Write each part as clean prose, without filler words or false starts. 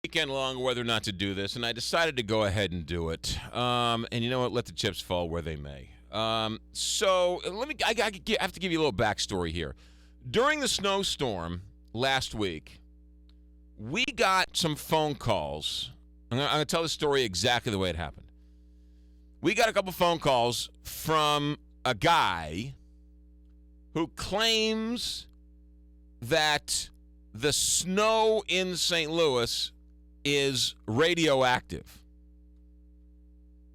Weekend long whether or not to do this, and I decided to go ahead and do it. And you know what? Let the chips fall where they may. So I have to give you a little backstory here. During the snowstorm last week, we got some phone calls. I'm going to tell the story exactly the way it happened. We got a couple phone calls from a guy who claims that the snow in St. Louis is radioactive.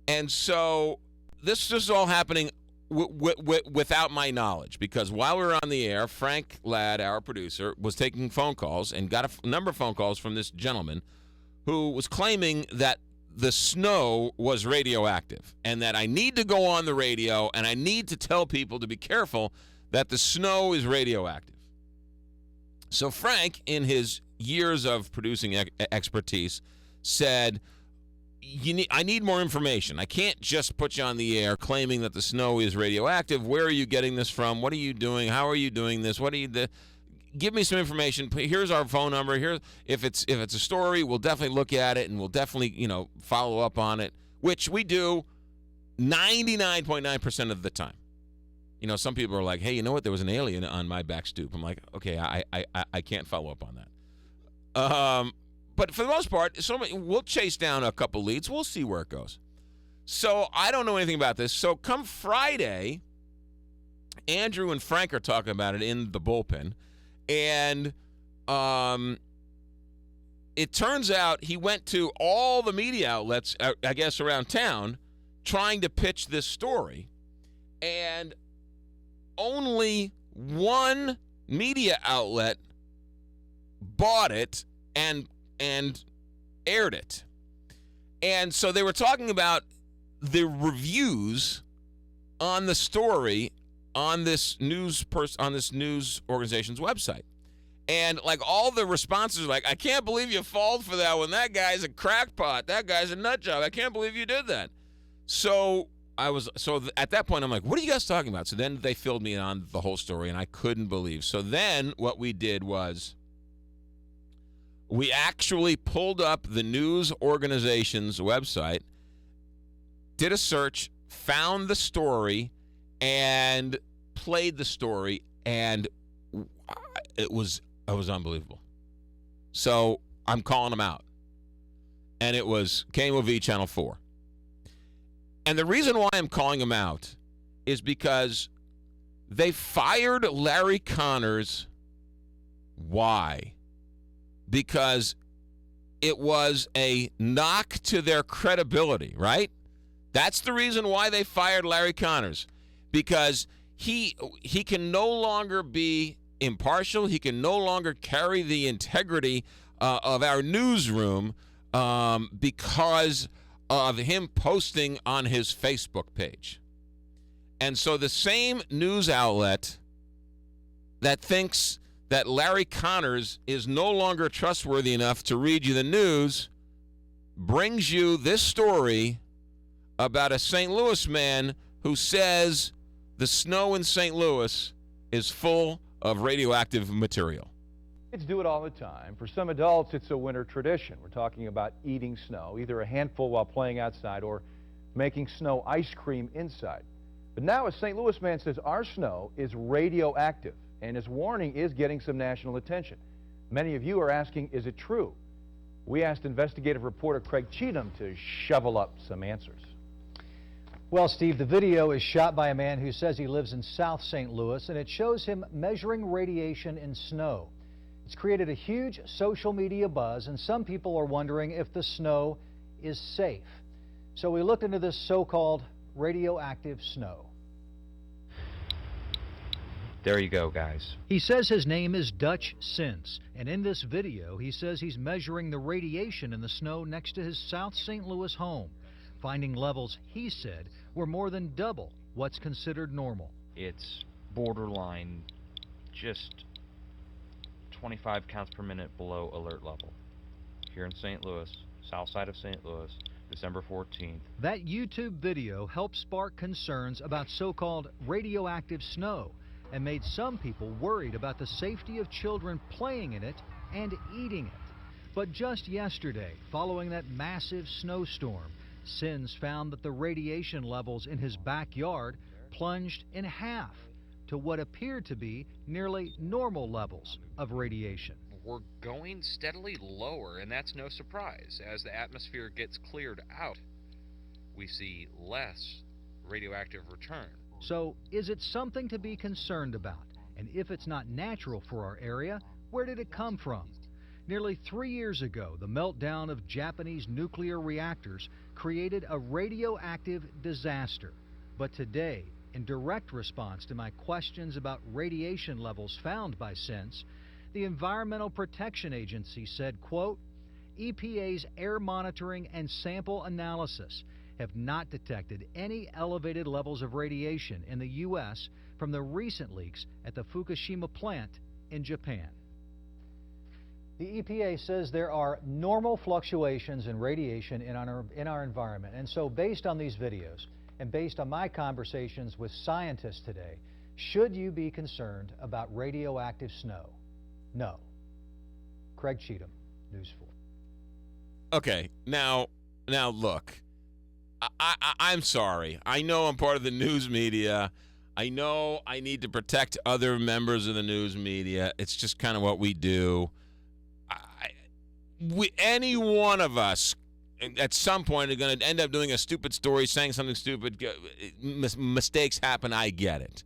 And so this is all happening without my knowledge, because while we were on the air, Frank Ladd, our producer, was taking phone calls and got a number of phone calls from this gentleman who was claiming that the snow was radioactive and that I need to go on the radio and I need to tell people to be careful that the snow is radioactive. So Frank, in his years of producing expertise, said, I need more information. I can't just put you on the air claiming that the snow is radioactive. Where are you getting this from? What are you doing? How are you doing this? Give me some information. Here's our phone number. Here, if it's a story, we'll definitely look at it and we'll definitely, follow up on it, which we do 99.9% of the time. Some people are like, hey, you know what? There was an alien on my back stoop. I'm like, okay, I can't follow up on that. But for the most part, we'll chase down a couple leads. We'll see where it goes. So I don't know anything about this. So come Friday, Andrew and Frank are talking about it in the bullpen. And it turns out he went to all the media outlets, I guess, around town, trying to pitch this story. And only one media outlet bought it and aired it. And so they were talking about the reviews on the story on this news organization's website. And like all the responses are like, I can't believe you falled for that one. That guy's a crackpot. That guy's a nut job. I can't believe you did that. So at that point, I'm like, what are you guys talking about? So then they filled me on the whole story, and I couldn't believe. So then what we did was we actually pulled up the news organization's website, did a search, found the story, and played the story, and it was unbelievable. So I'm calling them out. And it was KMOV Channel 4. And the reason why I'm calling them out is because they fired Larry Connors. Why? Because it was a knock to their credibility, right? That's the reason why they fired Larry Connors. Because he can no longer be impartial. He can no longer carry the integrity of our newsroom because of him posting on his Facebook page. And so the same news outlet that thinks that Larry Connors is no longer trustworthy enough to read you the news brings you this story about a St. Louis man who says the snow in St. Louis is full of radioactive material. Kids do it all the time. For some adults, it's a winter tradition. We're talking about eating snow, either a handful while playing outside or making snow ice cream inside. But now a St. Louis man says our snow is radioactive, and his warning is getting some national attention. Many of you are asking, is it true? We asked investigative reporter Craig Cheatham to shovel up some answers. Well, Steve, the video is shot by a man who says he lives in South St. Louis, and it shows him measuring radiation in snow. It's created a huge social media buzz, and some people are wondering if the snow is safe. So we looked into this so-called radioactive snow. There you go, guys. He says his name is Dutch Sins, and in this video, he says he's measuring the radiation in the snow next to his South St. Louis home, finding levels he said were more than double what's considered normal. It's borderline just 25 counts per minute below alert level. Here in St. Louis, south side of St. Louis, December 14th. That YouTube video helped spark concerns about so-called radioactive snow and made some people worried about the safety of children playing in it and eating it. But just yesterday, following that massive snowstorm, Sins found that the radiation levels in his backyard plunged in half to what appeared to be nearly normal levels of radiation. We're going steadily lower, and that's no surprise. As the atmosphere gets cleared out, we see less radioactive return. So, is it something to be concerned about? And if it's not natural for our area, where did it come from? Nearly 3 years ago, the meltdown of Japanese nuclear reactors created a radioactive disaster. But today, in direct response to my questions about radiation levels found by Sense, the Environmental Protection Agency said, quote, EPA's air monitoring and sample analysis have not detected any elevated levels of radiation in the U.S. from the recent leaks at the Fukushima plant in Japan. The EPA says there are normal fluctuations in radiation in our environment, and so based on these videos and based on my conversations with scientists today, should you be concerned about radioactive snow? No. Craig Cheatham, News 4. Okay, now look, I'm sorry. I know I'm part of the news media. I know I need to protect other members of the news media. It's just kind of what we do. Any one of us at some point are going to end up doing a stupid story, saying something stupid. Mistakes happen. I get it.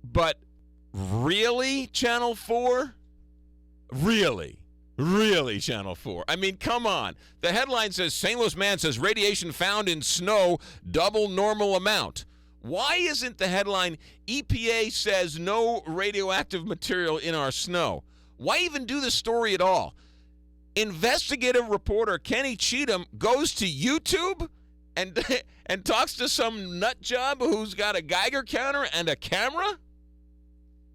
But really, Channel 4? Really, Channel 4? I mean, come on. The headline says, St. Louis man says radiation found in snow double normal amount. Why isn't the headline, EPA says no radioactive material in our snow? Why even do the story at all? Investigative reporter Kenny Cheatham goes to YouTube and talks to some nut job who's got a Geiger counter and a camera?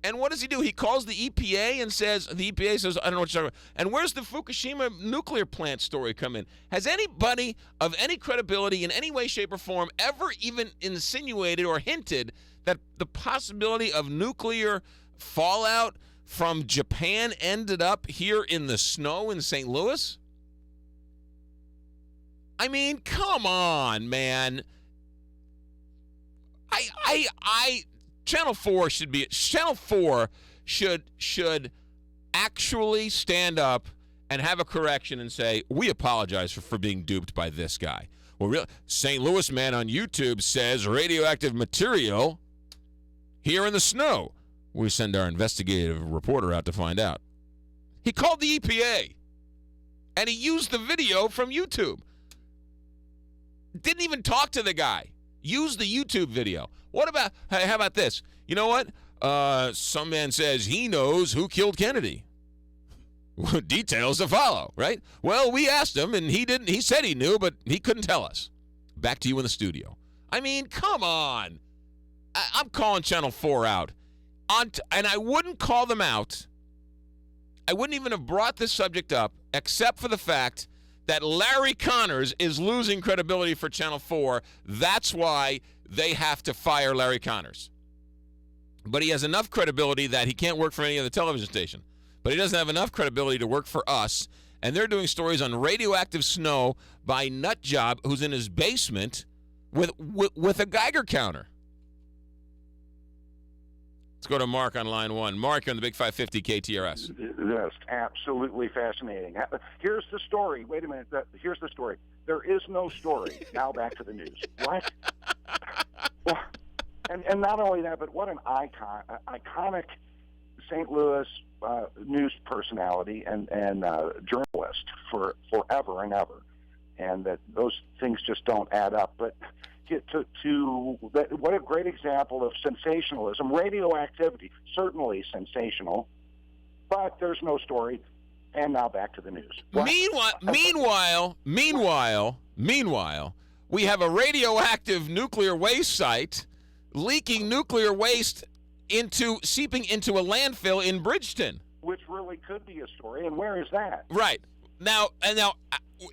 And what does he do? He calls the EPA and says, the EPA says, I don't know what you're talking about. And where's the Fukushima nuclear plant story come in? Has anybody of any credibility in any way, shape, or form ever even insinuated or hinted that the possibility of nuclear fallout from Japan ended up here in the snow in St. Louis? I mean, come on, man. Channel 4 should actually stand up and have a correction and say, we apologize for being duped by this guy. Well, St. Louis man on YouTube says radioactive material here in the snow. We send our investigative reporter out to find out. He called the EPA, and he used the video from YouTube. Didn't even talk to the guy. Used the YouTube video. What about, hey, how about this? You know what? Some man says he knows who killed Kennedy. Details to follow, right? Well, we asked him, and he didn't. He said he knew, but he couldn't tell us. Back to you in the studio. I mean, come on. I'm calling Channel 4 out. And I wouldn't call them out. I wouldn't even have brought this subject up, except for the fact that Larry Connors is losing credibility for Channel 4. That's why they have to fire Larry Connors. But he has enough credibility that he can't work for any other television station. But he doesn't have enough credibility to work for us. And they're doing stories on radioactive snow by Nutjob, who's in his basement with a Geiger counter. Let's go to Mark on line 1. Mark, you're on the Big 550 KTRS. Just absolutely fascinating. Here's the story. Wait a minute. Here's the story. There is no story. Now back to the news. What? Well, and not only that, but what an iconic St. Louis news personality and journalist for forever and ever. And that those things just don't add up. But what a great example of sensationalism. Radioactivity, certainly sensational, but there's no story. And now back to the news. Meanwhile, we have a radioactive nuclear waste site leaking nuclear waste seeping into a landfill in Bridgeton. Which really could be a story, and where is that? Right. Now,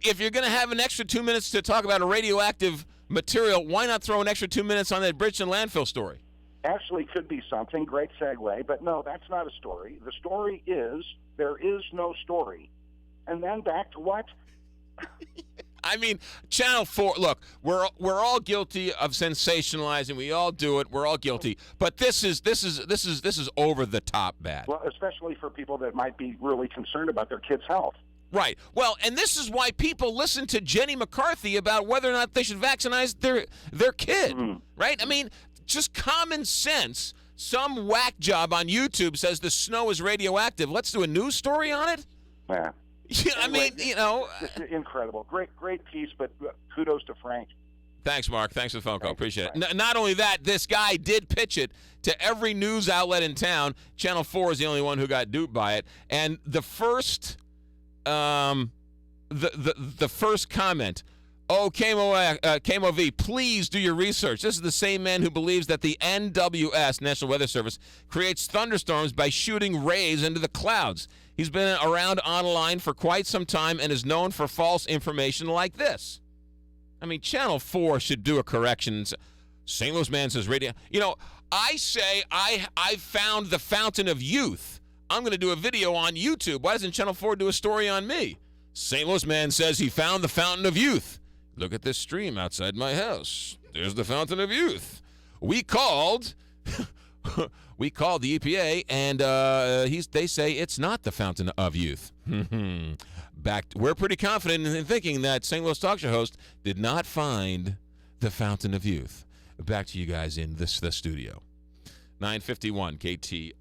if you're going to have an extra 2 minutes to talk about a radioactive material, why not throw an extra 2 minutes on that Bridgeton landfill story? Actually, could be something. Great segue. But no, that's not a story. The story is there is no story. and then back to what? I mean, Channel 4, look, we're all guilty of sensationalizing. We all do it. We're all guilty. But this is over the top bad. Well, especially for people that might be really concerned about their kids' health. Right. Well, and this is why people listen to Jenny McCarthy about whether or not they should vaccinate their kid. Right? I mean, just common sense. Some whack job on YouTube says the snow is radioactive. Let's do a news story on it? Yeah. Yeah, I mean, you know. This is incredible. Great piece, but kudos to Frank. Thanks, Mark. Thanks for the phone call. Thanks. Appreciate it. Not only that, this guy did pitch it to every news outlet in town. Channel 4 is the only one who got duped by it. And the first the first comment, oh, KMOV, please do your research. This is the same man who believes that the NWS, National Weather Service, creates thunderstorms by shooting rays into the clouds. He's been around online for quite some time and is known for false information like this. I mean, Channel 4 should do a correction. St. Louis man says radio. You know, I say I found the fountain of youth. I'm going to do a video on YouTube. Why doesn't Channel 4 do a story on me? St. Louis man says he found the fountain of youth. Look at this stream outside my house. There's the fountain of youth. We called the EPA, and they say it's not the fountain of youth. We're pretty confident in thinking that St. Louis talk show host did not find the fountain of youth. Back to you guys in the studio. 951 KTR.